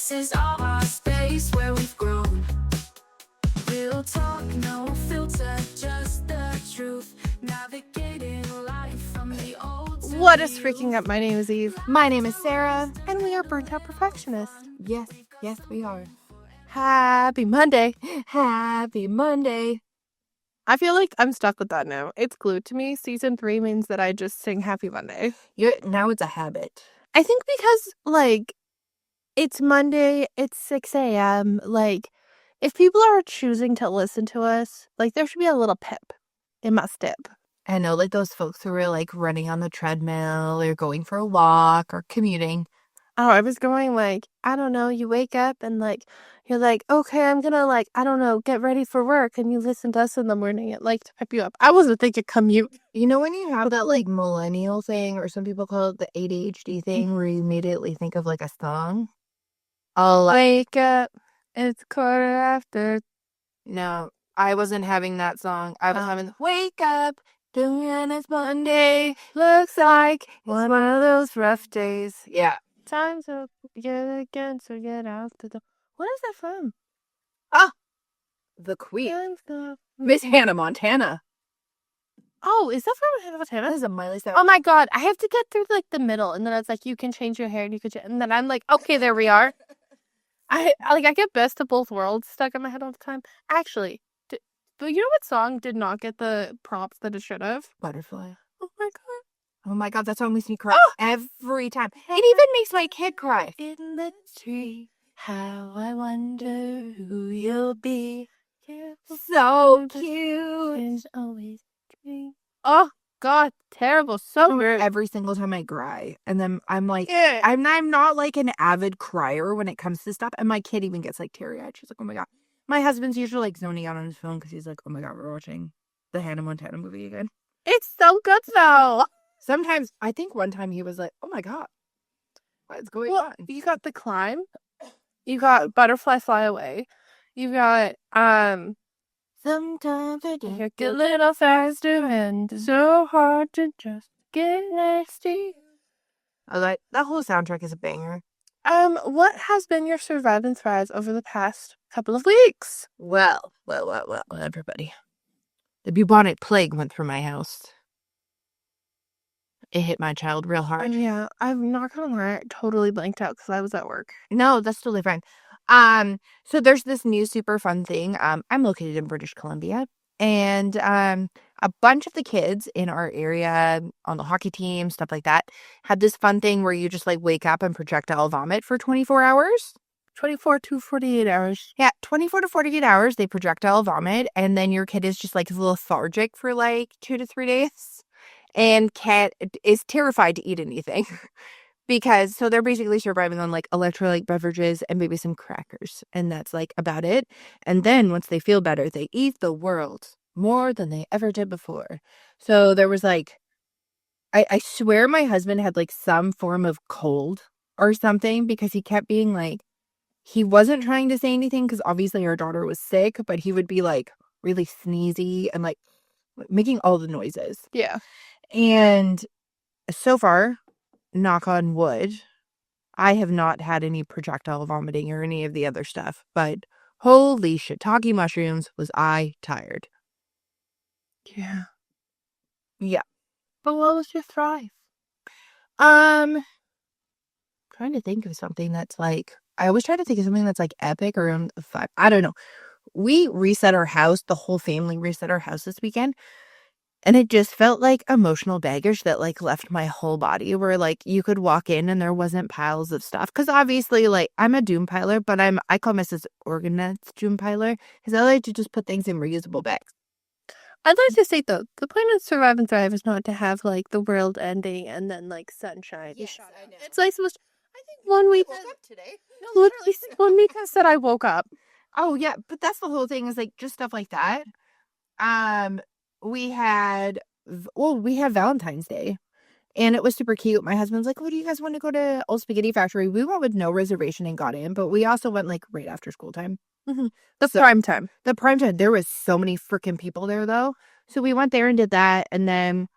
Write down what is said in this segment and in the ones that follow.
This is our space where we've grown. Real talk, no filter, just the truth. Navigating life from the old to What is new. freaking up? My name is Eve. My name is Sarah. And we are Burnt Out Perfectionists. Yes, we are. Happy Monday. Happy Monday. I feel like I'm stuck with that now. It's glued to me. Season 3 means that I just sing Happy Monday. Now it's a habit. I think because, it's Monday, it's 6 a.m. If people are choosing to listen to us, there should be a little pep in my step. I know, those folks who are, running on the treadmill or going for a walk or commuting. Oh, I was going, I don't know, you wake up and, you're like, okay, I'm gonna, I don't know, get ready for work, and you listen to us in the morning to pep you up. I wasn't thinking commute. You know when you have that, millennial thing, or some people call it the ADHD thing, where you immediately think of, a song? Wake up, it's 1:15. No, I wasn't having that song. I was having, wake up, and it's Monday, Looks like one of those rough days. Yeah. Time's up yet again, so get out the door. What is that from? The Queen. Time's up. Miss Hannah Montana. Oh, is that from Hannah Montana? That is a Miley Cyrus. Oh my god, I have to get through the middle, and then it's you can change your hair, and you could, and then I'm okay, there we are. I get best of both worlds stuck in my head all the time. Actually, but you know what song did not get the props that it should have? Butterfly. Oh my god. Oh my god, that song makes me cry every time. It even makes my kid cry. In the tree, how I wonder who you'll be. So cute. Is always dream. Oh god, terrible. So weird. Every single time I cry. And then I'm Yeah. I'm not an avid crier when it comes to stuff. And my kid even gets teary-eyed. She's like, oh my god. My husband's usually zoning out on his phone because he's like, oh my god, we're watching the Hannah Montana movie again. It's so good though. Sometimes, I think one time he was like, oh my god, what's going on? You got The Climb. You got Butterfly Fly Away. You got, Sometimes I you get a little faster and so hard to just get next to you. that whole soundtrack is a banger. What has been your survive and thrive over the past couple of weeks? Well, everybody. The bubonic plague went through my house. It hit my child real hard. Yeah, I'm not gonna lie, I totally blanked out because I was at work. No, that's totally fine. So there's this new super fun thing. I'm located in British Columbia, and a bunch of the kids in our area on the hockey team, stuff like that, had this fun thing where you just wake up and projectile vomit for 24 hours. 24 to 48 hours. Yeah, 24 to 48 hours, they projectile vomit, and then your kid is just lethargic for 2 to 3 days, and is terrified to eat anything. Because, so they're basically surviving on electrolyte beverages and maybe some crackers. And that's about it. And then once they feel better, they eat the world more than they ever did before. So there was I swear my husband had some form of cold or something, because he kept being he wasn't trying to say anything because obviously our daughter was sick, but he would be really sneezy and making all the noises. Yeah. And so far, knock on wood, I have not had any projectile vomiting or any of the other stuff, but holy shiitake mushrooms was I tired. Yeah. Yeah. But what was your thrive? Trying to think of something that's I always try to think of something that's epic or fun. I don't know. We reset our house, the whole family reset our house this weekend. And it just felt like emotional baggage that left my whole body, where you could walk in and there wasn't piles of stuff. Because obviously I'm a doom piler, but I call myself organized doom piler because I like to just put things in reusable bags. I'd like to say though, the point of survive and thrive is not to have the world ending and then sunshine. Yes, I know. It's supposed. I think 1 week. Woke up today. No, literally 1 week I said I woke up. Oh yeah, but that's the whole thing, is just stuff like that. We had Valentine's Day, and it was super cute. My husband's like, "Oh, do you guys want to go to Old Spaghetti Factory?" We went with no reservation and got in, but we also went right after school time. Mm-hmm. The prime time. There was so many freaking people there though, so we went there and did that, and then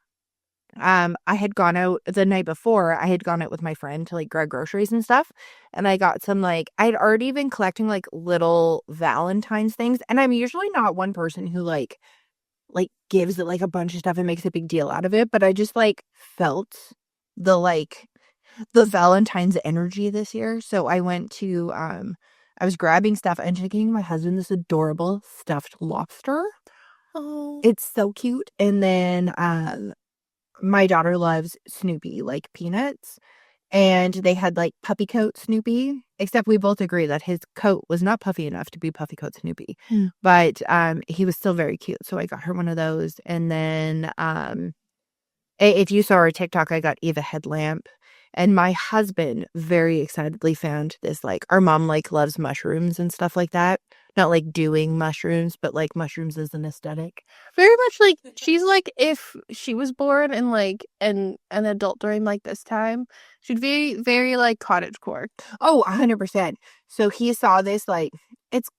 I had gone out the night before. I had gone out with my friend to like grab groceries and stuff. And I got some like, I'd already been collecting like little Valentine's things. And I'm usually not one person who like gives it like a bunch of stuff and makes a big deal out of it. But I just like felt the Valentine's energy this year. So I went to, I was grabbing stuff and taking my husband this adorable stuffed lobster. Oh. It's so cute. And then, my daughter loves Snoopy, like peanuts. And they had like puppy coat Snoopy, except we both agree that his coat was not puffy enough to be puffy coat Snoopy. But he was still very cute. So I got her one of those. And then if you saw our TikTok, I got Eva headlamp. And my husband very excitedly found this, like, our mom like loves mushrooms and stuff like that. Not like doing mushrooms, but like mushrooms as an aesthetic. Very much like she's like if she was born in like an adult during like this time, she'd be very like cottagecore. Oh, 100%. So he saw this, like, it's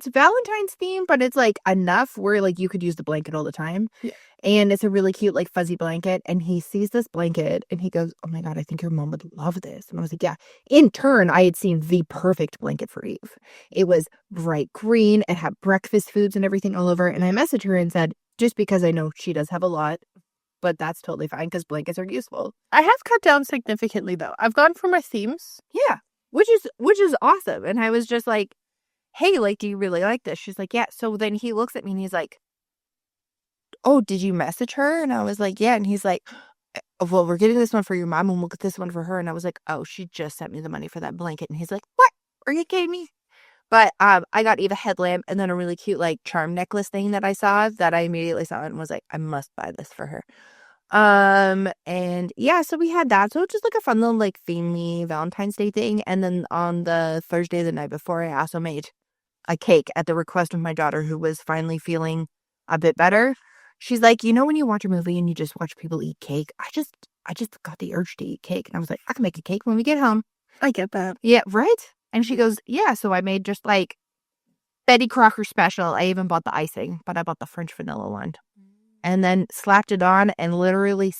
Valentine's theme, but it's like enough where like you could use the blanket all the time. Yeah. And it's a really cute, like, fuzzy blanket. And he sees this blanket and he goes, "Oh my God, I think your mom would love this." And I was like, yeah. In turn, I had seen the perfect blanket for Eve. It was bright green. It had breakfast foods and everything all over. And I messaged her and said, just because I know she does have a lot, but that's totally fine because blankets are useful. I have cut down significantly though. I've gone for my themes. Yeah, which is awesome. And I was just like, "Hey, like, do you really like this?" She's like, "Yeah." So then he looks at me and he's like, "Oh, did you message her?" And I was like, "Yeah." And he's like, "Well, we're getting this one for your mom and we'll get this one for her." And I was like, "Oh, she just sent me the money for that blanket." And he's like, "What? Are you kidding me?" But I got Eva headlamp and then a really cute like charm necklace thing that I saw that I immediately saw and was like, I must buy this for her. And yeah, so we had that. So it's just like a fun little like family Valentine's Day thing. And then on the Thursday, the night before, I also made a cake at the request of my daughter, who was finally feeling a bit better. She's like, when you watch a movie and you just watch people eat cake, I just got the urge to eat cake. And I was like, I can make a cake when we get home. I get that. Yeah, right? And she goes, yeah. So I made just like Betty Crocker special. I even bought the icing, but I bought the French vanilla one. And then slapped it on and literally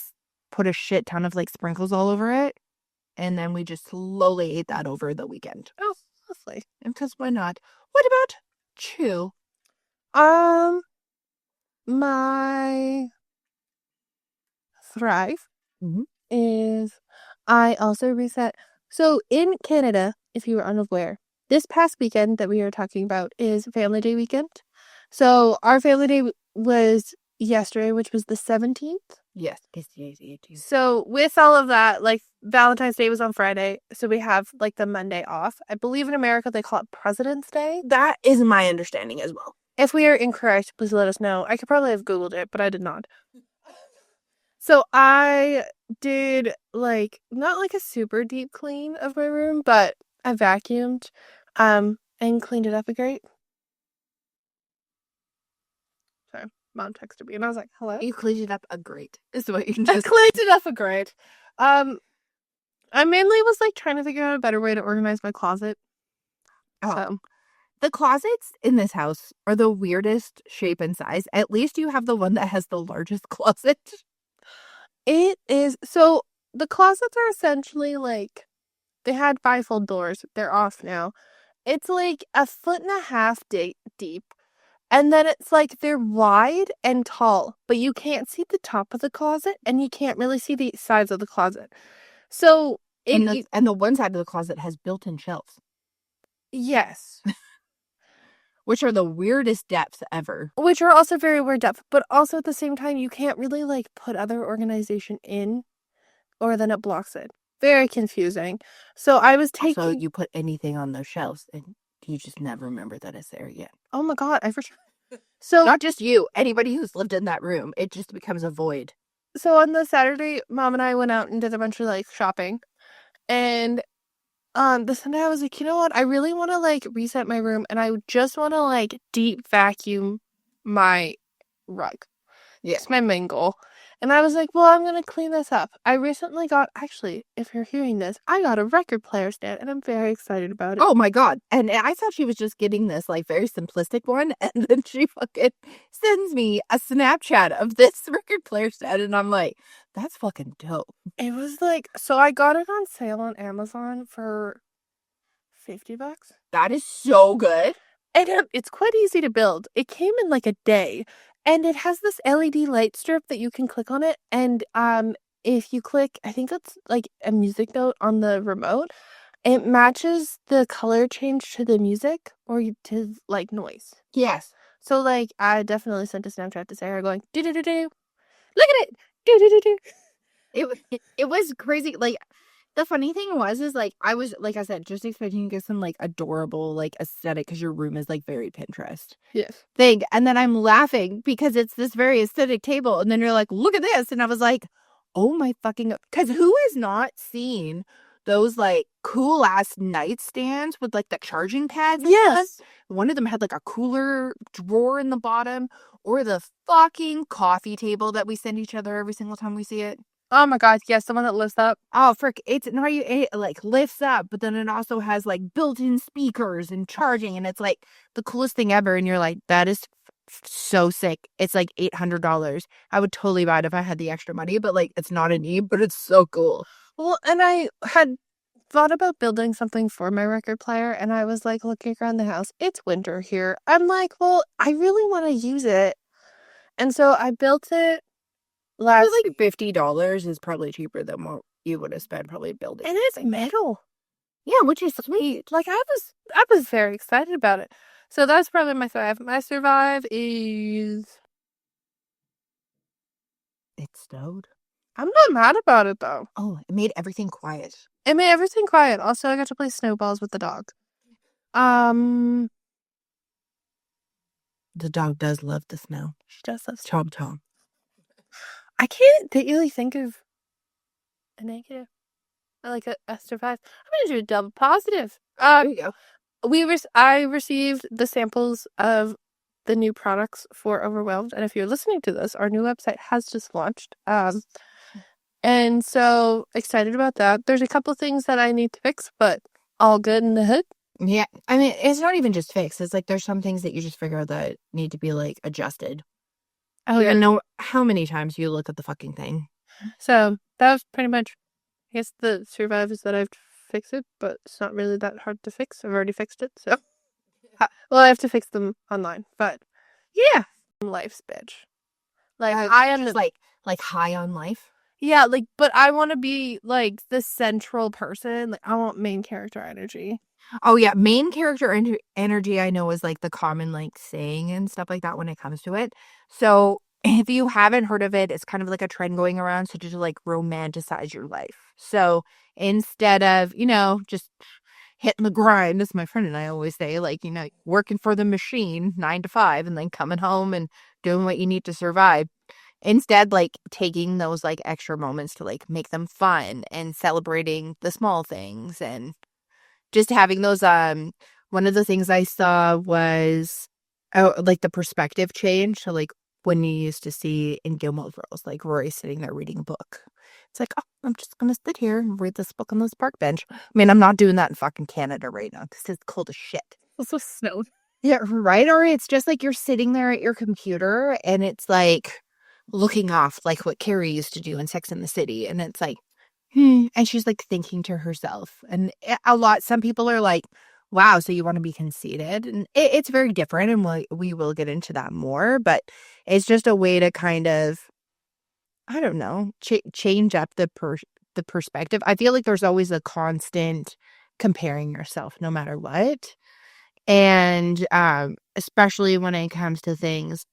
put a shit ton of like sprinkles all over it. And then we just slowly ate that over the weekend. Oh, lovely. Because why not? What about Chew? My thrive Mhm. is I also reset. So in Canada, if you were unaware, this past weekend that we are talking about is Family Day weekend. So our Family Day was yesterday, which was the 17th. Yes, it's the 18th. So with all of that, like Valentine's Day was on Friday, so we have like the Monday off. I believe in America they call it President's Day. That is my understanding as well. If we are incorrect, please let us know. I could probably have Googled it, but I did not. So I did like not like a super deep clean of my room, but I vacuumed and cleaned it up a great. Sorry, Mom texted me and I was like, "Hello?" You cleaned it up a great is what you I just cleaned it up a great. I mainly was like trying to figure out a better way to organize my closet. So the closets in this house are the weirdest shape and size. At least you have the one that has the largest closet. it is so the closets are essentially like they had bifold doors. They're off now. It's like 1.5 feet deep. And then it's like they're wide and tall, but you can't see the top of the closet and you can't really see the sides of the closet. So And the one side of the closet has built-in shelves, yes. which are the weirdest depths ever. Which are also very weird depth, but also at the same time, you can't really like put other organization in or then it blocks it. Very confusing. So I was taking. So you put anything on those shelves and you just never remember that it's there yet. Oh my God, I forgot. So not just you, anybody who's lived in that room, it just becomes a void. So on the Saturday, Mom and I went out and did a bunch of like shopping. And the Sunday I was like, you know what? I really want to like reset my room and I just want to like deep vacuum my rug. Yeah. It's my main goal. And I was like, well, I'm going to clean this up. I recently actually, if you're hearing this, I got a record player stand and I'm very excited about it. Oh my God. And I thought she was just getting this like very simplistic one. And then she fucking sends me a Snapchat of this record player stand. And I'm like, That's fucking dope. It was like, so I got it on sale on Amazon for $50. That is so good. And it's quite easy to build. It came in like a day, and it has this LED light strip that you can click on it. And if you click, I think that's like a music note on the remote, it matches the color change to the music or to like noise. Yes. So like, I definitely sent a Snapchat to Sarah going, do do do do, look at it, do do do do. It was crazy. Like, the funny thing is like, I was, like I said, just expecting to get some like adorable like aesthetic because your room is like very Pinterest Yes. thing. And then I'm laughing because it's this very aesthetic table. And then you're like, look at this. And I was like, oh my fucking, because who has not seen those like cool ass nightstands with like the charging pads? Yes. One of them had like a cooler drawer in the bottom, or the fucking coffee table that we send each other every single time we see it. Oh my God, yes, the one that lifts up. Oh, frick. It's not, it like lifts up, but then it also has like built-in speakers and charging, and it's like the coolest thing ever. And you're like, that is so sick. It's like $800. I would totally buy it if I had the extra money, but like, it's not a need, but it's so cool. Well, and I had thought about building something for my record player, and I was like looking around the house. It's winter here. I'm like, well, I really want to use it. And so I built it last. Like $50 is probably cheaper than what you would have spent probably building. And it's metal. Yeah, which is sweet. Like I was very excited about it. So that's probably my thrive. My survive is It snowed. I'm not mad about it though. Oh, it made everything quiet. It made everything quiet. Also, I got to play snowballs with the dog. The dog does love the snow. She does love Chomp chomp. I can't really think of a negative. I like a survive. I'm gonna do a double positive. There you go. I received the samples of the new products for Overwhelmed, and if you're listening to this, our new website has just launched. And so excited about that. There's a couple things that I need to fix, but all good in the hood. Yeah, I mean, it's not even just fixed. It's like there's some things that you just figure out that need to be like adjusted. I don't even know how many times you look at the fucking thing. So that was pretty much, I guess, the survive is that I have to fix it, but it's not really that hard to fix. I've already fixed it, so. Well, I have to fix them online, but yeah. Life's bitch. Like, I am just like high on life. Yeah, like, but I want to be like the central person. Like, I want main character energy. Oh yeah, main character energy I know is like the common like saying and stuff like that when it comes to it. So if you haven't heard of it, it's kind of like a trend going around to just like romanticize your life. So instead of, just hitting the grind, as my friend and I always say, like, working for the machine 9 to 5 and then coming home and doing what you need to survive. Instead, like taking those like extra moments to like make them fun and celebrating the small things and just having those, one of the things I saw was like the perspective change. So like when you used to see in Gilmore Girls, like Rory sitting there reading a book. It's like, oh, I'm just going to sit here and read this book on this park bench. I mean, I'm not doing that in fucking Canada right now because it's cold as shit. It's so snowed. Yeah, right? Or it's just like you're sitting there at your computer and it's like looking off like what Carrie used to do in Sex and the City. And it's like, and she's like thinking to herself. And some people are like, wow, so you want to be conceited? And it's very different. And we will get into that more. But it's just a way to kind of, I don't know, change up the perspective. I feel like there's always a constant comparing yourself no matter what. And especially when it comes to things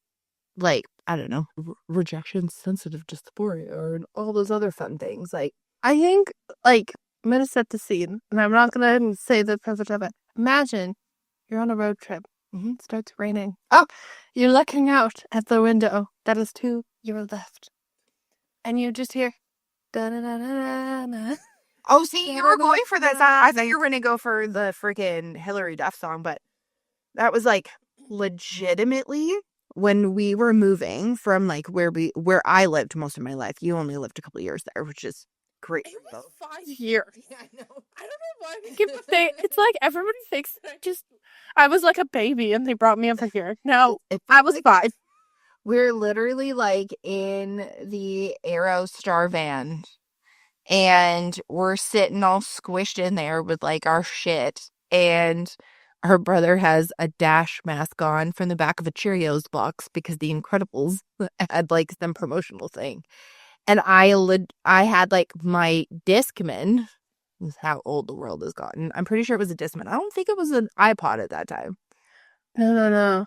like, I don't know, rejection, sensitive dysphoria, or all those other fun things. Like, I think, like, I'm going to set the scene, and I'm not going to say the perfect of it. Imagine you're on a road trip. It starts raining. Oh, you're looking out at the window that is to your left. And you just hear, da-da-da-da-da-da. Oh, see, you were going for this. I thought you were going to go for the freaking Hillary Duff song, but that was like legitimately when we were moving from like where I lived most of my life. You only lived a couple of years there, which is great. It was 5 years. Yeah, I know. I don't know why people say it's like everybody thinks I was like a baby and they brought me over here. No, I was 5. We're literally like in the Aerostar van and we're sitting all squished in there with like our shit. And her brother has a Dash mask on from the back of a Cheerios box because The Incredibles had like some promotional thing. And I had like my Discman. This is how old the world has gotten. I'm pretty sure it was a Discman. I don't think it was an iPod at that time. No.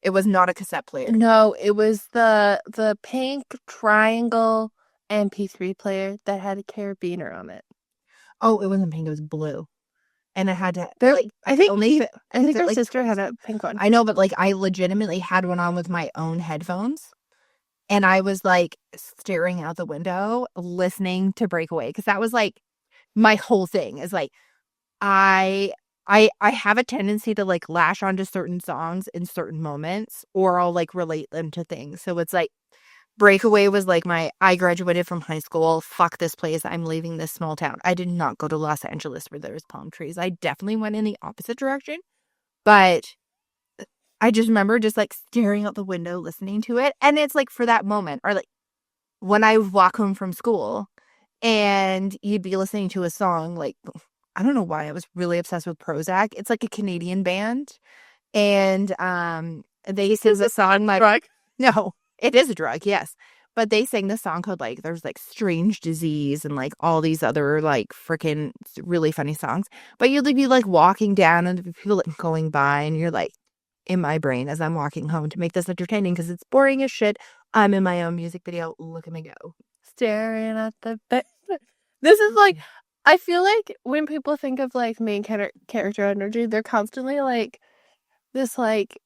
It was not a cassette player. No, it was the pink triangle MP3 player that had a carabiner on it. Oh, it wasn't pink. It was blue. And it had to There, like I think only. I think it, our like, sister had a pink one. I know, but like I legitimately had one on with my own headphones. And I was like staring out the window, listening to Breakaway. Because that was like my whole thing is like I I have a tendency to like lash onto certain songs in certain moments, or I'll like relate them to things. So it's like Breakaway was like I graduated from high school. Fuck this place. I'm leaving this small town. I did not go to Los Angeles where there was palm trees. I definitely went in the opposite direction. But I just remember just like staring out the window, listening to it. And it's like for that moment, or like when I walk home from school and you'd be listening to a song, like, I don't know why I was really obsessed with Prozac. It's like a Canadian band. And they sing the song like, Drug? no, it is a drug, yes. But they sing the song called like, there's like Strange Disease and like all these other like freaking really funny songs. But you'd be like walking down and people like going by and you're like, in my brain as I'm walking home to make this entertaining because it's boring as shit. I'm in my own music video. Look at me go. Staring at the bed. This is like, I feel like when people think of like main character energy, they're constantly like this like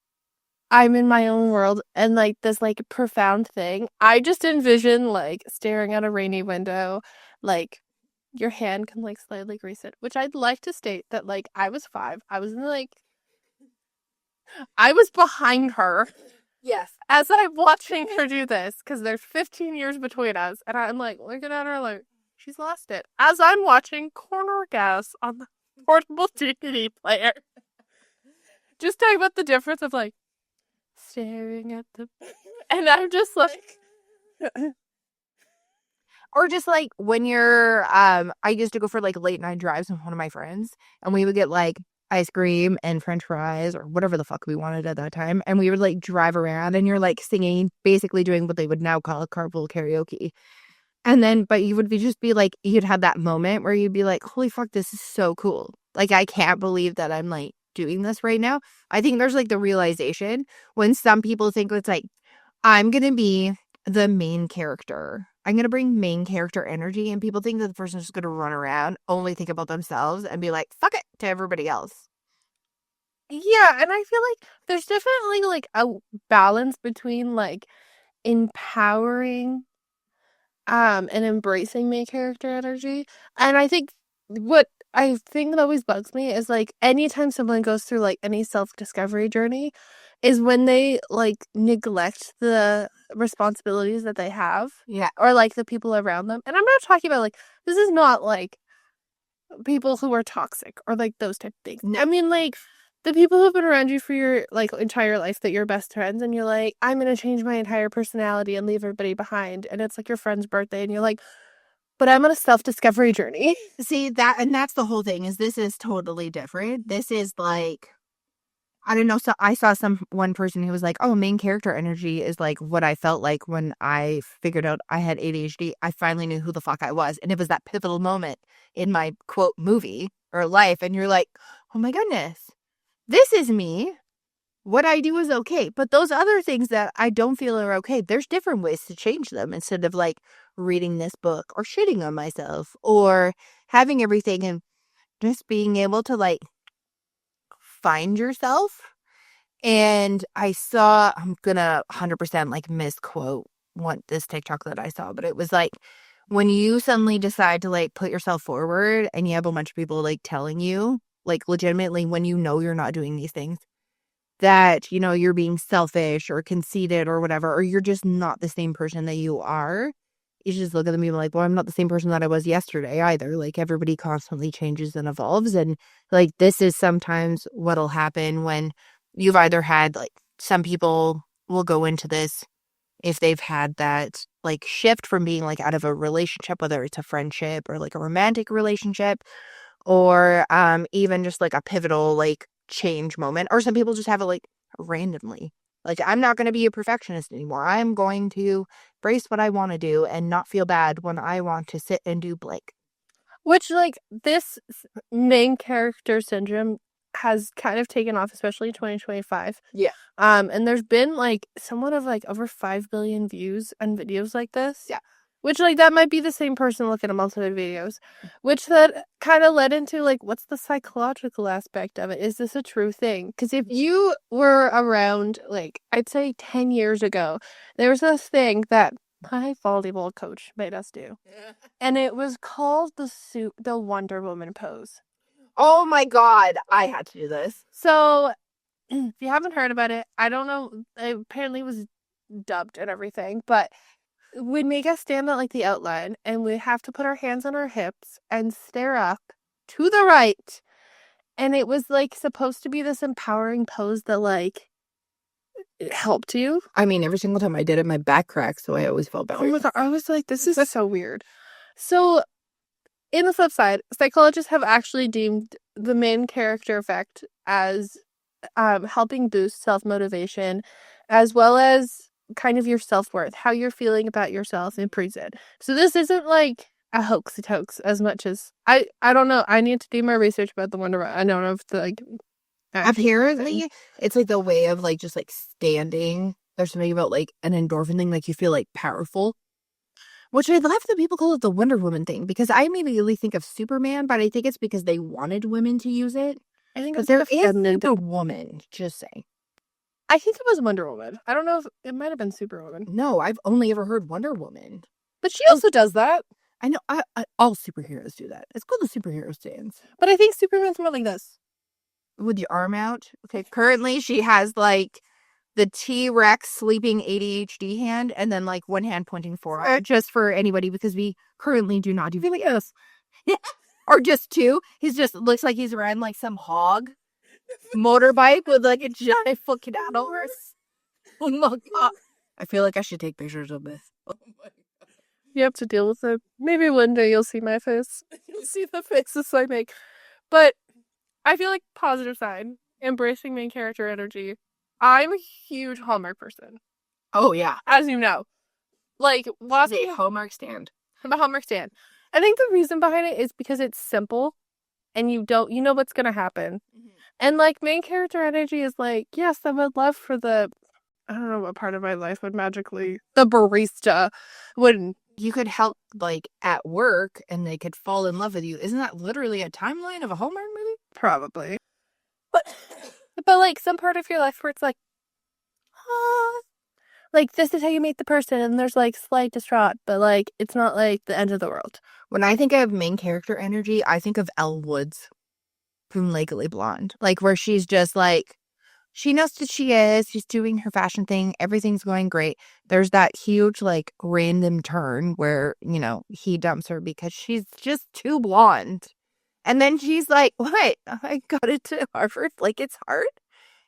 I'm in my own world and like this like profound thing. I just envision like staring out a rainy window, like your hand can like slightly grease it, which I'd like to state that like I was 5. I was in like I was behind her. Yes. As I'm watching her do this, because there's 15 years between us, and I'm like looking at her like she's lost it. As I'm watching Corner Gas on the portable DVD player, just talking about the difference of like staring at the, and I'm just like, Or just like when you're, I used to go for like late night drives with one of my friends and we would get like ice cream and french fries or whatever the fuck we wanted at that time. And we would like drive around and you're like singing, basically doing what they would now call carpool karaoke. And then, but you would just be like, you'd have that moment where you'd be like, holy fuck, this is so cool. Like, I can't believe that I'm like doing this right now. I think there's like the realization when some people think it's like, I'm going to be the main character. I'm going to bring main character energy. And people think that the person's just going to run around, only think about themselves and be like, fuck it to everybody else. yeah, and I feel like there's definitely like a balance between like empowering and embracing main character energy. And I think what I think that always bugs me is like anytime someone goes through like any self-discovery journey is when they like neglect the responsibilities that they have. Yeah. Or like the people around them. And I'm not talking about like this is not like people who are toxic or like those type of things. No. I mean like the people who've been around you for your like entire life that you're best friends and you're like, I'm gonna change my entire personality and leave everybody behind, and it's like your friend's birthday and you're like, but I'm on a self-discovery journey. See that, and that's the whole thing is this is totally different. This is like, I don't know. So I saw one person who was like, oh, main character energy is like what I felt like when I figured out I had ADHD. I finally knew who the fuck I was. And it was that pivotal moment in my quote movie or life. And you're like, oh my goodness, this is me. What I do is okay. But those other things that I don't feel are okay, there's different ways to change them instead of like reading this book or shitting on myself or having everything and just being able to like find yourself. And I'm gonna 100% like misquote this TikTok that I saw, but it was like when you suddenly decide to like put yourself forward and you have a bunch of people like telling you, like legitimately when you know you're not doing these things, that, you know, you're being selfish or conceited or whatever, or you're just not the same person that you are. You just look at them and be like, well, I'm not the same person that I was yesterday either. Like everybody constantly changes and evolves. And like this is sometimes what'll happen when you've either had like some people will go into this if they've had that like shift from being like out of a relationship, whether it's a friendship or like a romantic relationship, or even just like a pivotal like change moment, or some people just have it like randomly. Like, I'm not going to be a perfectionist anymore. I'm going to embrace what I want to do and not feel bad when I want to sit and do blank. Which, like, this main character syndrome has kind of taken off, especially in 2025. Yeah. And there's been, like, somewhat of, like, over 5 billion views on videos like this. Yeah. Which, like, that might be the same person looking at multiple videos. Which that kind of led into, like, what's the psychological aspect of it? Is this a true thing? Because if you were around, like, I'd say 10 years ago, there was this thing that my volleyball coach made us do. And it was called the Wonder Woman pose. Oh my God, I had to do this. So, if you haven't heard about it, I don't know. It apparently was dubbed and everything, but we'd make us stand at like the outline, and we'd have to put our hands on our hips and stare up to the right. And it was like supposed to be this empowering pose that like it helped you. I mean, every single time I did it, my back cracked, so I always felt better. Oh my God, I was like, this is so weird. So, in the flip side, psychologists have actually deemed the main character effect as helping boost self-motivation, as well as kind of your self-worth, how you're feeling about yourself improves it. So this isn't like a hoax as much as I don't know. I need to do more research about the Wonder Woman. I don't know if the like Apparently, it's like the way of like just like standing. There's something about like an endorphin thing, like you feel like powerful. Which I love that people call it the Wonder Woman thing, because I immediately think of Superman, but I think it's because they wanted women to use it. I think Because it's there is a woman, just saying. I think it was Wonder Woman. I don't know if it might have been Superwoman. No, I've only ever heard Wonder Woman. But she also does that. I know, all superheroes do that. It's called the superhero stance. But I think Superman's more like this. With your arm out. Okay, currently she has like the T-Rex sleeping ADHD hand, and then like one hand pointing forward, just for anybody, because we currently do not do videos. Or just two. He's just looks like he's riding like some hog motorbike with like a giant fucking horse. Oh my God. I feel like I should take pictures of this. Oh my God. You have to deal with it. Maybe one day you'll see my face. You'll see the faces I make. But I feel like positive side, embracing main character energy. I'm a huge Hallmark person, Oh yeah. as you know. Like, The Hallmark stand. I'm a Hallmark stan. I think the reason behind it is because it's simple and you know what's going to happen. Mm-hmm. And like main character energy is like, yes, I would love for I don't know what part of my life would magically, the barista would. You could help like at work and they could fall in love with you. Isn't that literally a timeline of a Hallmark movie? Probably. But like some part of your life where it's like, like this is how you meet the person, and there's like slight distraught, but like it's not like the end of the world. When I think of main character energy, I think of Elle Woods from Legally Blonde. Like where she's just like, she knows that she is, she's doing her fashion thing, everything's going great. There's that huge like random turn where, you know, he dumps her because she's just too blonde. And then she's like, what? I got into Harvard? Like, it's hard?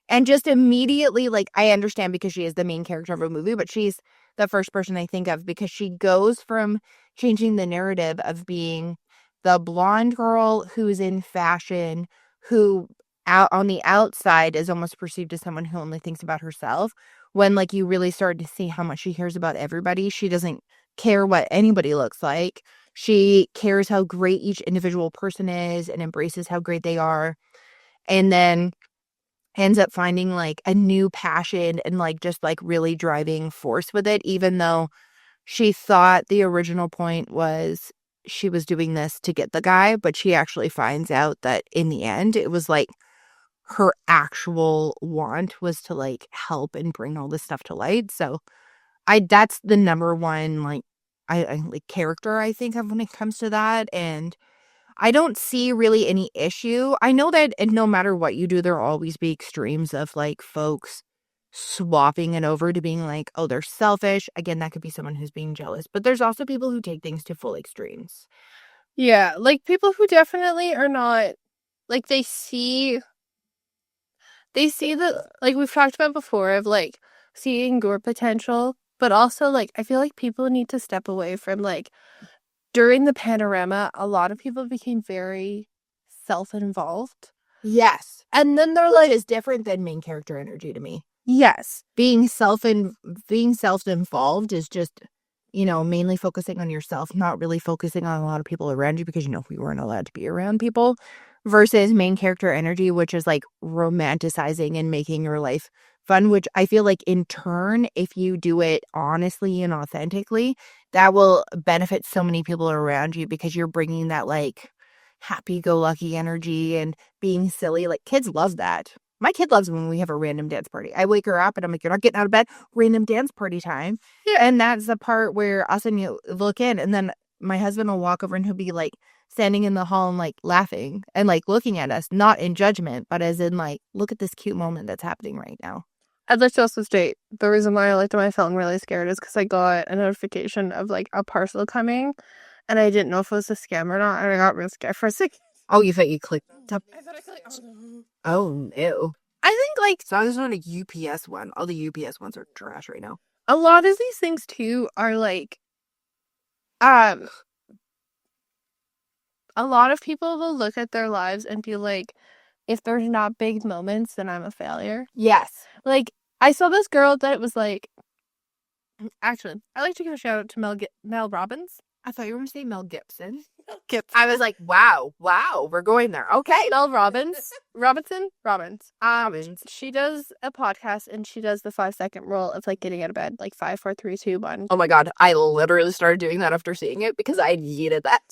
And just immediately, like, I understand because she is the main character of a movie, but she's the first person I think of because she goes from changing the narrative of being the blonde girl who's in fashion, who out on the outside is almost perceived as someone who only thinks about herself. When, like, you really start to see how much she cares about everybody, she doesn't care what anybody looks like. She cares how great each individual person is and embraces how great they are. And then ends up finding like a new passion and like just like really driving force with it, even though she thought the original point was she was doing this to get the guy, but she actually finds out that in the end it was like her actual want was to like help and bring all this stuff to light. So that's the number one like I like character I think of when it comes to that. And I don't see really any issue. I know that no matter what you do, there'll always be extremes of like folks swapping it over to being like, oh, they're selfish. Again, that could be someone who's being jealous. But there's also people who take things to full extremes. Yeah, like people who definitely are not, like they see the, like we've talked about before, of like seeing your potential, but also, like, I feel like people need to step away from, like, during the panorama, a lot of people became very self-involved. Yes. And then they're Which like, is different than main character energy to me. yes. Being self-involved is just, mainly focusing on yourself, not really focusing on a lot of people around you because, we weren't allowed to be around people, versus main character energy, which is like romanticizing and making your life fun, which I feel like in turn, if you do it honestly and authentically, that will benefit so many people around you because you're bringing that like happy-go-lucky energy and being silly. Like kids love that. My kid loves when we have a random dance party. I wake her up and I'm like, you're not getting out of bed. Random dance party time. Yeah. And that's the part where us and you look in, and then my husband will walk over and he'll be like standing in the hall and like laughing and like looking at us, not in judgment, but as in like, look at this cute moment that's happening right now. I'd like to also state the reason why I liked when I felt really scared is because I got a notification of like a parcel coming, and I didn't know if it was a scam or not, and I got real scared for a second. Oh, you thought you clicked up? I thought I clicked. Oh, no. I think like So I was on a UPS one. All the UPS ones are trash right now. a lot of these things too are like, a lot of people will look at their lives and be like, if there's not big moments, then I'm a failure. Yes. Like, I saw this girl that was like, actually, I like to give a shout out to Mel Robbins. I thought you were going to say Mel Gibson. Gibson. I was like, wow, we're going there. Okay. Mel Robbins. Robbins. She does a podcast and she does the 5-second rule of like getting out of bed, like 5, 4, 3, 2, 1. Oh my God. I literally started doing that after seeing it because I needed that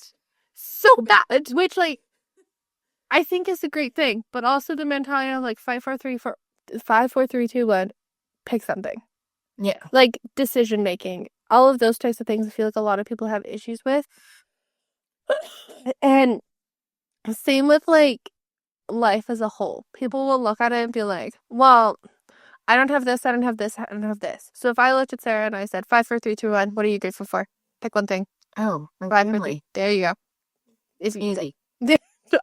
so bad. Which, like, I think is a great thing, but also the mentality of like 5, 4, 3, 2, 1, pick something. Yeah. Like decision making, all of those types of things I feel like a lot of people have issues with. And same with like life as a whole. People will look at it and be like, well, I don't have this, I don't have this, I don't have this. So if I looked at Sarah and I said 5, 4, 3, 2, 1, what are you grateful for? Pick one thing. Oh, 5, 4, 3. family. There you go. It's easy.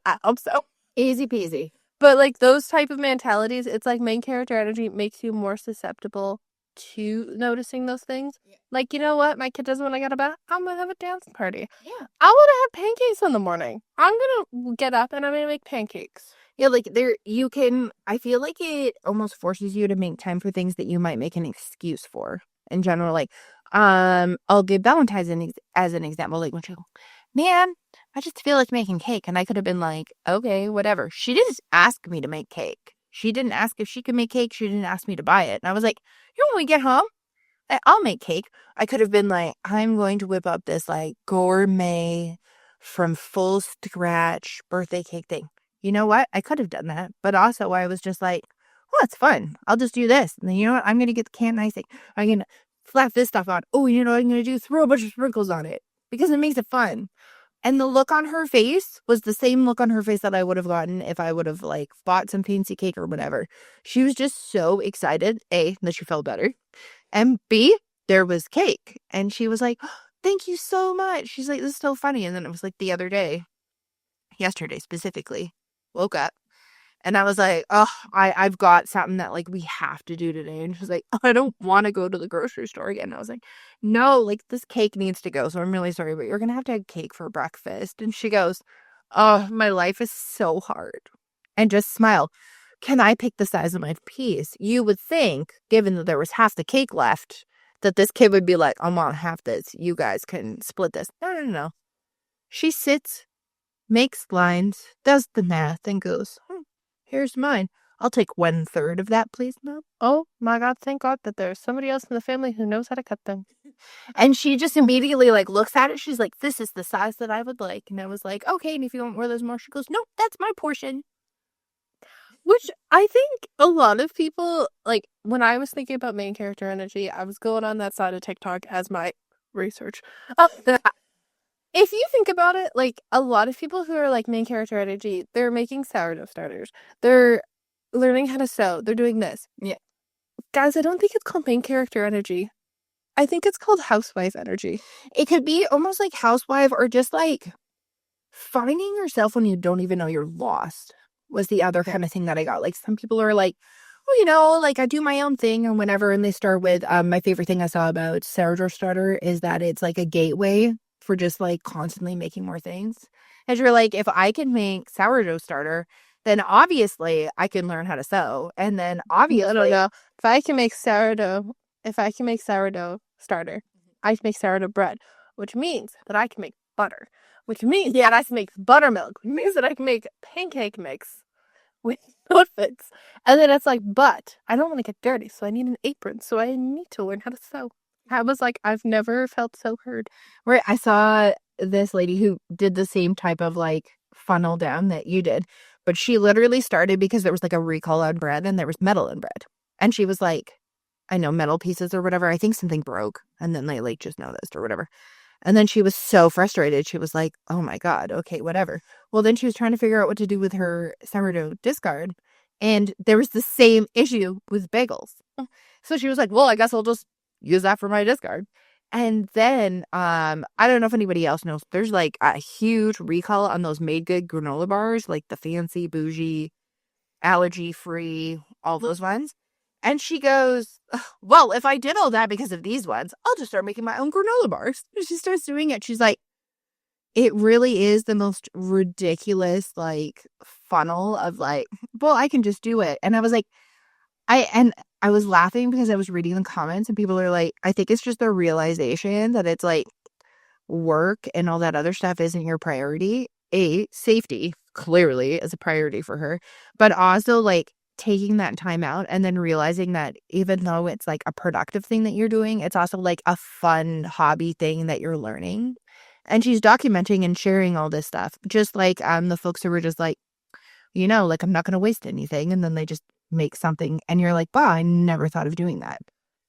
I hope so. Easy peasy. But like those type of mentalities, it's like main character energy makes you more susceptible to noticing those things. Yeah. Like, you know what? My kid doesn't want to get to bed. I'm going to have a dance party. Yeah. I want to have pancakes in the morning. I'm going to get up and I'm going to make pancakes. Yeah, like I feel like it almost forces you to make time for things that you might make an excuse for. In general, like, I'll give Valentine's as an example. Like, when she go, man, I just feel like making cake. And I could have been like, okay, whatever. She didn't ask me to make cake. She didn't ask if she could make cake. She didn't ask me to buy it. And I was like, when we get home, I'll make cake. I could have been like, I'm going to whip up this like gourmet from full scratch birthday cake thing. You know what? I could have done that. But also I was just like, well, it's fun. I'll just do this. And then you know what? I'm going to get the can icing. I'm going to slap this stuff on. Oh, you know what I'm going to do? Throw a bunch of sprinkles on it because it makes it fun. And the look on her face was the same look on her face that I would have gotten if I would have like bought some fancy cake or whatever. She was just so excited, A, that she felt better. And B, there was cake. And she was like, oh, thank you so much. She's like, this is so funny. And then it was like the other day, yesterday specifically, woke up. And I was like, oh, I've got something that like we have to do today. And she was like, oh, I don't want to go to the grocery store again. And I was like, no, like this cake needs to go. So I'm really sorry, but you're going to have cake for breakfast. And she goes, oh, my life is so hard. And just smile. Can I pick the size of my piece? You would think, given that there was half the cake left, that this kid would be like, I want half this. You guys can split this. No. She sits, makes lines, does the math, and goes, here's mine. I'll take 1/3 of that, please, Mom. Oh my God, thank God that there's somebody else in the family who knows how to cut them. And she just immediately like looks at it. She's like, this is the size that I would like. And I was like, okay, and if you want more, there's more. She goes, no, that's my portion. Which I think a lot of people, like, when I was thinking about main character energy, I was going on that side of TikTok as my research. If you think about it, like, a lot of people who are, like, main character energy, they're making sourdough starters. They're learning how to sew. They're doing this. Yeah. Guys, I don't think it's called main character energy. I think it's called housewife energy. It could be almost like housewife or just, like, finding yourself when you don't even know you're lost was the other kind of thing that I got. Like, some people are like, like I do my own thing or whatever. And they start with my favorite thing I saw about sourdough starter is that it's like a gateway for just like constantly making more things. And you're like, if I can make sourdough starter, then obviously I can learn how to sew. And then obviously, I don't know. If I can make sourdough starter, I can make sourdough bread, which means that I can make butter, which means that I can make buttermilk, which means that I can make pancake mix with outfits. And then it's like, but I don't want to get dirty, so I need an apron, so I need to learn how to sew. I was like, I've never felt so heard. Right. I saw this lady who did the same type of like funnel down that you did, but she literally started because there was like a recall on bread and there was metal in bread. And she was like, I know metal pieces or whatever. I think something broke and then they like just noticed or whatever. And then she was so frustrated. She was like, oh my God, okay, whatever. Well, then she was trying to figure out what to do with her sourdough discard. And there was the same issue with bagels. So she was like, well, I guess I'll just use that for my discard. And then I don't know if anybody else knows, there's like a huge recall on those made good granola bars, like the fancy, bougie, allergy free, all those ones. And she goes, well, if I did all that because of these ones, I'll just start making my own granola bars. And she starts doing it. She's like, it really is the most ridiculous, like, funnel of like, well, I can just do it. And I was like, I was laughing because I was reading the comments and people are like, I think it's just the realization that it's like work and all that other stuff isn't your priority. Safety clearly is a priority for her, but also like taking that time out and then realizing that even though it's like a productive thing that you're doing, it's also like a fun hobby thing that you're learning. And she's documenting and sharing all this stuff, just like the folks who were just like, like I'm not going to waste anything, and then they just make something, and you're like, wow, I never thought of doing that.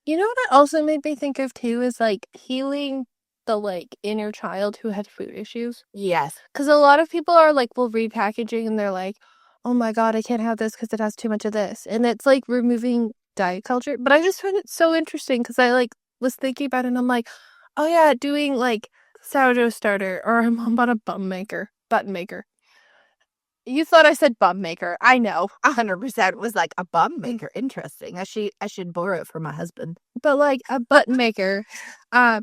You know what it also made me think of too is like healing the like inner child who had food issues. Yes. Because a lot of people are like, will read packaging and they're like, oh my God, I can't have this because it has too much of this. And it's like removing diet culture. But I just find it so interesting because I like was thinking about it and I'm like, oh yeah, doing like sourdough starter or I'm about a button maker. You thought I said bum maker. I know. 100% was like a bum maker. Interesting. I should borrow it from my husband. But like a button maker, I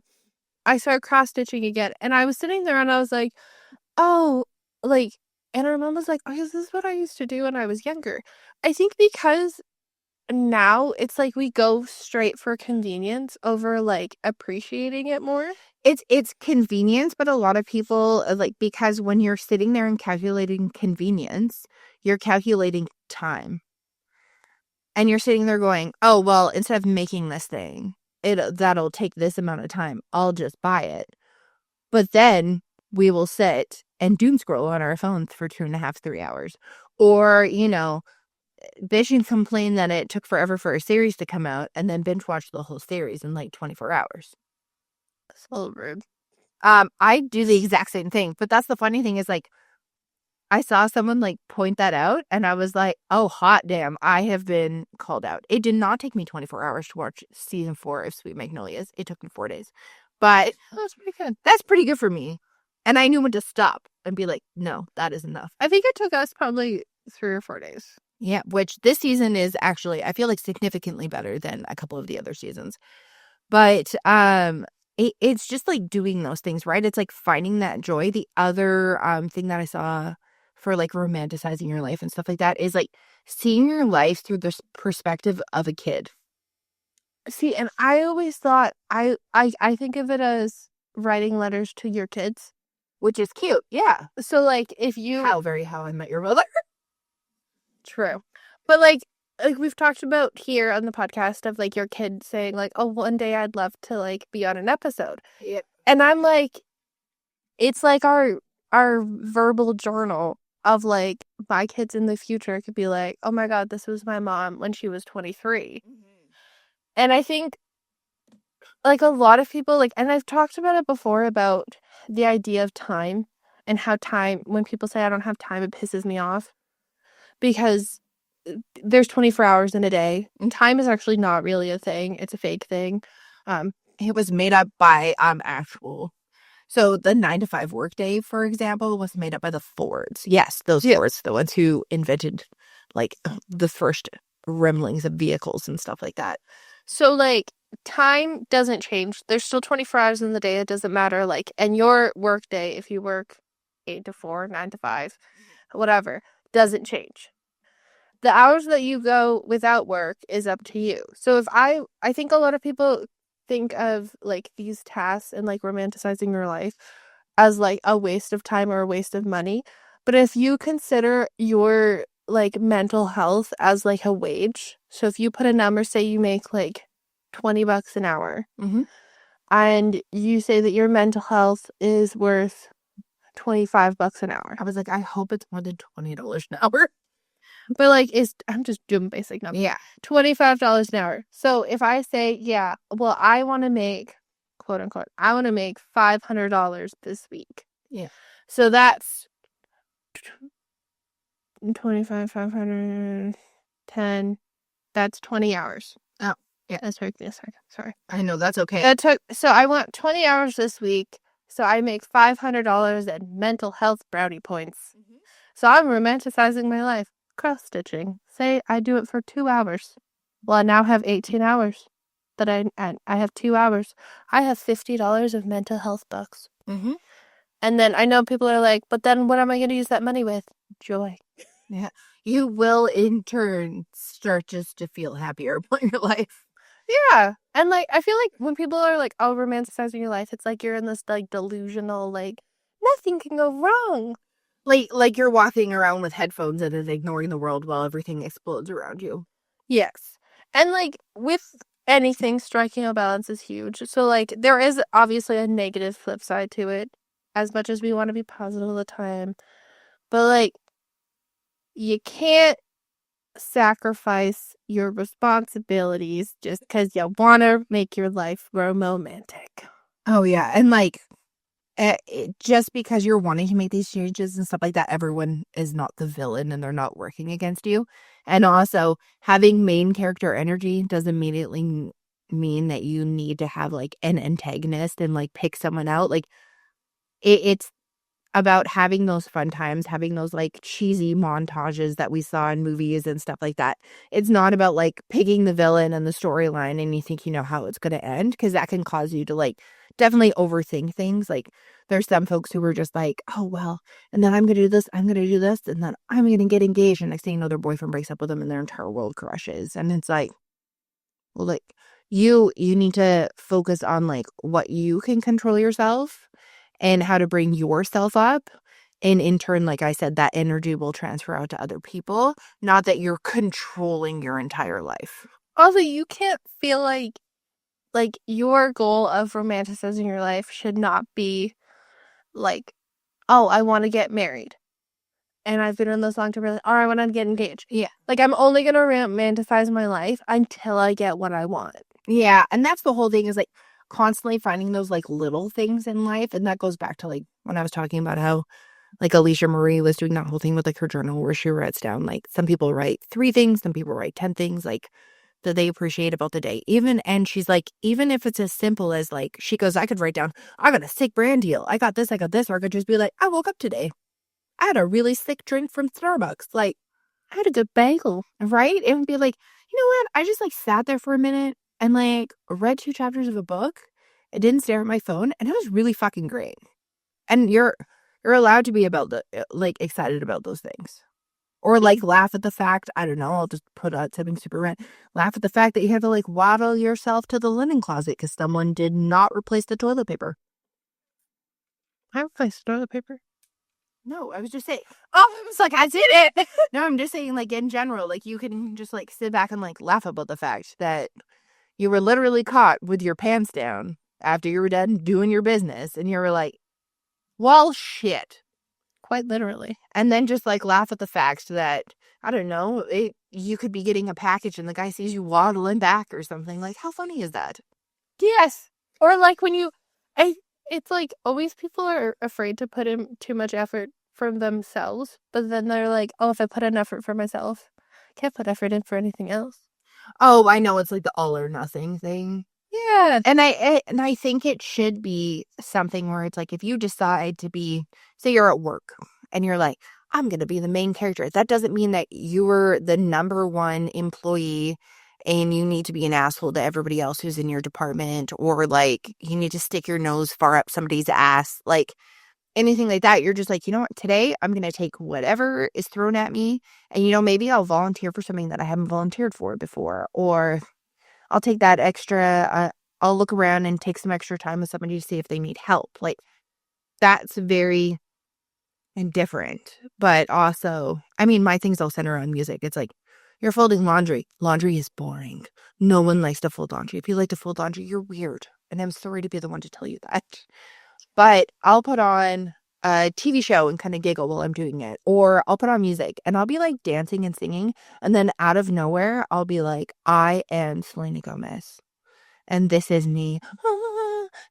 started cross stitching again, and I was sitting there and I was like, oh, like, and our mom was like, oh, this is what I used to do when I was younger. I think because now it's like we go straight for convenience over like appreciating it more. It's convenience, but a lot of people like, because when you're sitting there and calculating convenience, you're calculating time. And you're sitting there going, oh, well, instead of making this thing, that'll take this amount of time, I'll just buy it. But then we will sit and doom scroll on our phones for 2.5, 3 hours. Or, bitch and complain that it took forever for a series to come out and then binge watch the whole series in like 24 hours. So rude. I do the exact same thing, but that's the funny thing is like, I saw someone like point that out and I was like, oh, hot damn, I have been called out. It did not take me 24 hours to watch season 4 of Sweet Magnolias. It took me 4 days, but That's pretty good. that's pretty good for me. And I knew when to stop and be like, no, that is enough. I think it took us probably 3 or 4 days. Yeah, which this season is actually, I feel like significantly better than a couple of the other seasons. But it's just like doing those things, right? It's like finding that joy. The other thing that I saw for like romanticizing your life and stuff like that is like seeing your life through the perspective of a kid. See, and I always thought I think of it as writing letters to your kids, Which is cute, yeah. so like if you How I Met Your Mother. True. But like we've talked about here on the podcast of like your kid saying like, oh, one day I'd love to like be on an episode. Yep. And I'm like, it's like our verbal journal of like my kids in the future could be like, oh my God, this was my mom when she was 23. And I think like a lot of people like, and I've talked about it before about the idea of time and how time, when people say I don't have time, it pisses me off. Because there's 24 hours in a day. And time is actually not really a thing. It's a fake thing. It was made up by actual. So the 9-to-5 workday, for example, was made up by the Fords. Yes, those Fords, the ones who invented like the first gremlins of vehicles and stuff like that. So, like, time doesn't change. There's still 24 hours in the day. It doesn't matter. Like, and your work day, if you work 8 to 4, 9 to 5, whatever, doesn't change. The hours that you go without work is up to you. So if I think a lot of people think of like these tasks and like romanticizing your life as like a waste of time or a waste of money. But if you consider your like mental health as like a wage, so if you put a number, say you make like $20 an hour, and you say that your mental health is worth $25 an hour. I was like, I hope it's more than $20 an hour. But like, I'm just doing basic numbers. Yeah. $25 an hour. So if I say, yeah, well, I want to make, quote unquote, I want to make $500 this week. Yeah. So that's 25, 500, 10. That's 20 hours. Oh, yeah. That took me a second. Sorry. I know, that's okay. So I want 20 hours this week. So I make $500 in mental health brownie points. So I'm romanticizing my life. Cross stitching. Say I do it for 2 hours. Well, I now have 18 hours. That I have 2 hours. I have $50 of mental health bucks. And then I know people are like, but then what am I going to use that money with? Joy. Yeah. You will in turn start just to feel happier about your life. Yeah. And like, I feel like when people are like, oh, romanticizing your life, it's like you're in this like delusional, like, nothing can go wrong. Like you're walking around with headphones and then ignoring the world while everything explodes around you. Yes. And like with anything, striking a balance is huge. So like there is obviously a negative flip side to it, as much as we want to be positive all the time. But like you can't sacrifice your responsibilities just because you want to make your life romantic. Oh, yeah. And like, just because you're wanting to make these changes and stuff like that, everyone is not the villain and they're not working against you. And also, having main character energy does immediately mean that you need to have like an antagonist and like pick someone out. Like, it's about having those fun times, having those like cheesy montages that we saw in movies and stuff like that. It's not about like picking the villain and the storyline and you think you know how it's going to end, because that can cause you to like definitely overthink things. Like there's some folks who are just like, oh, well, and then I'm going to do this, I'm going to do this, and then I'm going to get engaged. And next thing you know, their boyfriend breaks up with them and their entire world crushes. And it's like, well, like you need to focus on like what you can control yourself and how to bring yourself up. And in turn, like I said, that energy will transfer out to other people. Not that you're controlling your entire life. Also, you can't feel like your goal of romanticizing your life should not be like, oh, I want to get married. And I've been in this long term relationship, or I want to get engaged. Yeah. Like, I'm only going to romanticize my life until I get what I want. Yeah. And that's the whole thing, is like constantly finding those like little things in life. And that goes back to like when I was talking about how like Alicia Marie was doing that whole thing with like her journal where she writes down like some people write 3 things, some people write 10 things like that they appreciate about the day. And she's like, even if it's as simple as like, she goes, I could write down, I got a sick brand deal. I got this. Or I could just be like, I woke up today. I had a really sick drink from Starbucks. Like, I had a good bagel. Right? It would be like, you know what? I just like sat there for a minute and like read 2 chapters of a book. I didn't stare at my phone, and it was really fucking great. And you're allowed to be about the like excited about those things. Or like laugh at the fact, I don't know, I'll just put out something super random. Laugh at the fact that you have to like waddle yourself to the linen closet because someone did not replace the toilet paper. I replaced toilet paper. No, I was just saying. Oh, I was like, I did it. No, I'm just saying, like, in general, like, you can just, like, sit back and, like, laugh about the fact that you were literally caught with your pants down after you were done doing your business. And you were like, well, shit. Quite literally. And then just, like, laugh at the fact that, I don't know, you could be getting a package and the guy sees you waddling back or something. Like, how funny is that? Yes. Or, like, when you... It's like always people are afraid to put in too much effort from themselves, but then they're like, oh, if I put in effort for myself, I can't put effort in for anything else. Oh, I know. It's like the all or nothing thing. Yeah. And I think it should be something where it's like, if you decide to be, say you're at work and you're like, I'm going to be the main character. That doesn't mean that you're the number one employee and you need to be an asshole to everybody else who's in your department, or like you need to stick your nose far up somebody's ass. Like anything like that. You're just like, you know what? Today I'm going to take whatever is thrown at me, and, you know, maybe I'll volunteer for something that I haven't volunteered for before, or I'll take that extra, I'll look around and take some extra time with somebody to see if they need help. Like, that's very indifferent. But also, I mean, my things all center on music. It's like, you're folding laundry. Laundry is boring. No one likes to fold laundry. If you like to fold laundry, you're weird. And I'm sorry to be the one to tell you that. But I'll put on a TV show and kind of giggle while I'm doing it. Or I'll put on music and I'll be like dancing and singing. And then out of nowhere, I'll be like, I am Selena Gomez. And this is me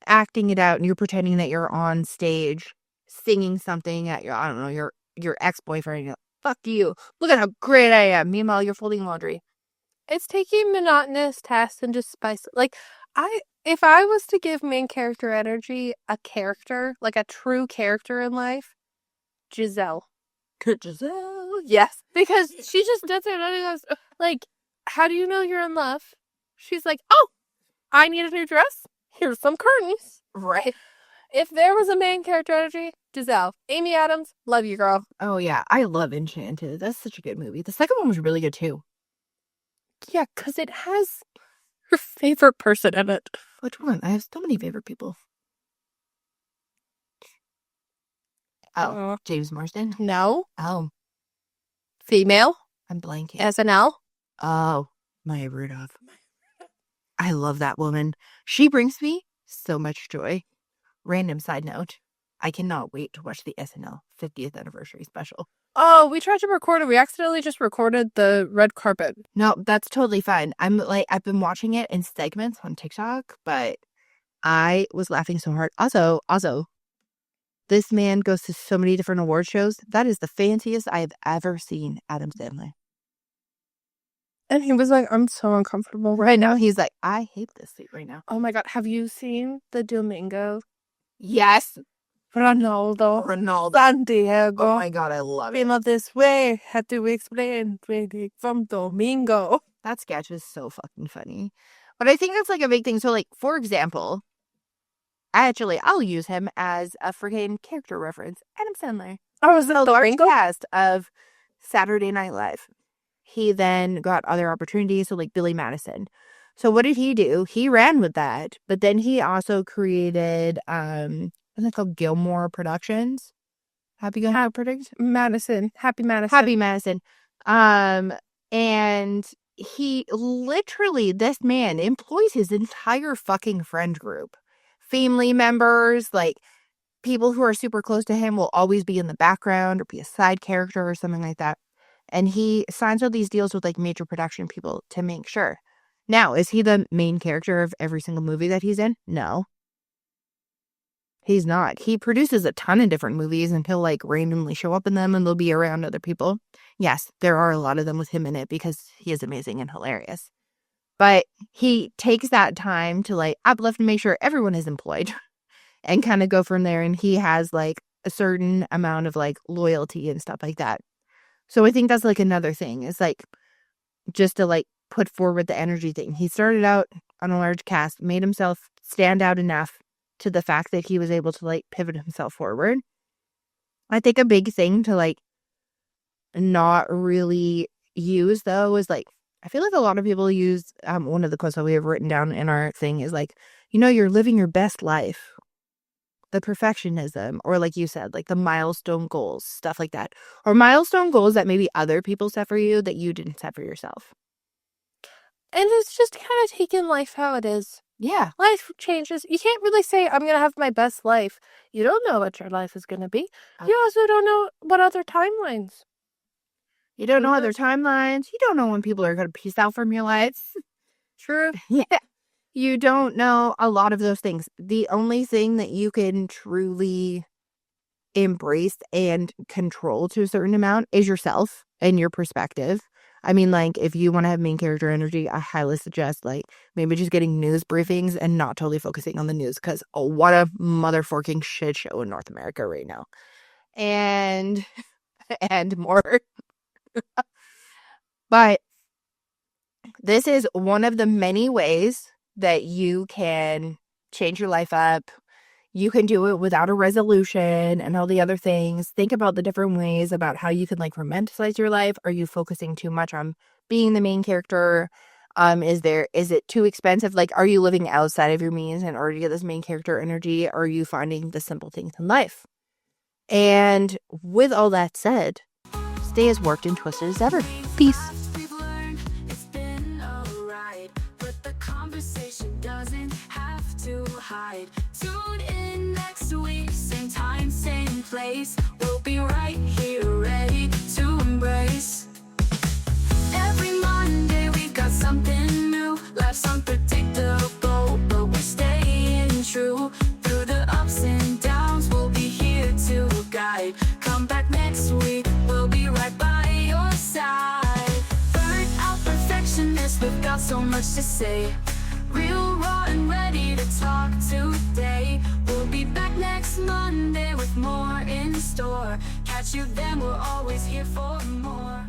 acting it out. And you're pretending that you're on stage singing something at your, I don't know, your ex-boyfriend. You're like, fuck you. Look at how great I am. Meanwhile, you're folding laundry. It's taking monotonous tasks and just spice. Like, if I was to give main character energy a character, like a true character in life, Giselle. Giselle. Yes. Because she just does it and goes, like, how do you know you're in love? She's like, oh, I need a new dress. Here's some curtains. Right. If there was a main character energy, Giselle. Amy Adams, love you, girl. Oh, yeah. I love Enchanted. That's such a good movie. The second one was really good, too. Yeah, because it has her favorite person in it. Which one? I have so many favorite people. Oh, James Marsden? No. Oh. Female. I'm blanking. SNL. Oh, Maya Rudolph. I love that woman. She brings me so much joy. Random side note. I cannot wait to watch the SNL 50th anniversary special. Oh, we tried to record it. We accidentally just recorded the red carpet. No, that's totally fine. I've been watching it in segments on TikTok, but I was laughing so hard. Also, this man goes to so many different award shows. That is the fanciest I have ever seen Adam Sandler. And he was like, I'm so uncomfortable Right now, he's like, I hate this seat right now. Oh my God. Have you seen the Domingo? Yes. Ronaldo. San Diego. Oh my God, I love it. Came up this way. Had to explain from Domingo. That sketch is so fucking funny. But I think that's like a big thing. So, like, for example, actually, I'll use him as a freaking character reference. Adam Sandler. I was the large cast of Saturday Night Live. He then got other opportunities, so like Billy Madison. So what did he do? He ran with that, but then he also created, isn't it called Gilmore Productions? Happy Madison. Happy Madison. And he literally, this man employs his entire fucking friend group. Family members, like people who are super close to him will always be in the background or be a side character or something like that. And he signs all these deals with like major production people to make sure. Now, is he the main character of every single movie that he's in? No. He's not. He produces a ton of different movies and he'll like randomly show up in them and they'll be around other people. Yes, there are a lot of them with him in it because he is amazing and hilarious. But he takes that time to like uplift and make sure everyone is employed and kind of go from there. And he has like a certain amount of like loyalty and stuff like that. So I think that's like another thing. It's like just to like put forward the energy thing. He started out on a large cast, made himself stand out enough to the fact that he was able to like pivot himself forward. I think a big thing to like not really use though is like, I feel like a lot of people use one of the quotes that we have written down in our thing is like, you know, you're living your best life. The perfectionism, or like you said, like the milestone goals, stuff like that. Or milestone goals that maybe other people set for you that you didn't set for yourself. And it's just kind of taking life how it is. Yeah. Life changes. You can't really say, I'm going to have my best life. You don't know what your life is going to be. You also don't know what other timelines. You don't know other timelines. You don't know when people are going to peace out from your life. True. Yeah. You don't know a lot of those things. The only thing that you can truly embrace and control to a certain amount is yourself and your perspective. I mean, like, if you want to have main character energy, I highly suggest, like, maybe just getting news briefings and not totally focusing on the news because, oh, what a motherfucking shit show in North America right now. And and more. But this is one of the many ways that you can change your life up. You can do it without a resolution and all the other things. Think about the different ways about how you can like romanticize your life. Are you focusing too much on being the main character? Is it too expensive? Like, are you living outside of your means in order to get this main character energy? Or are you finding the simple things in life? And with all that said, stay as warped and twisted as ever. Peace. We've learned it's been a ride, but the conversation doesn't have to hide. Tune in next week, same time, same place. We'll be right here, ready to embrace. Every Monday we got something new. Life's unpredictable, but we're staying true. Through the ups and downs, we'll be here to guide. Come back next week, we'll be right by your side. Burnt out perfectionist, we've got so much to say. Real, raw, and ready to talk today. We'll be back next Monday with more in store. Catch you then, we're always here for more.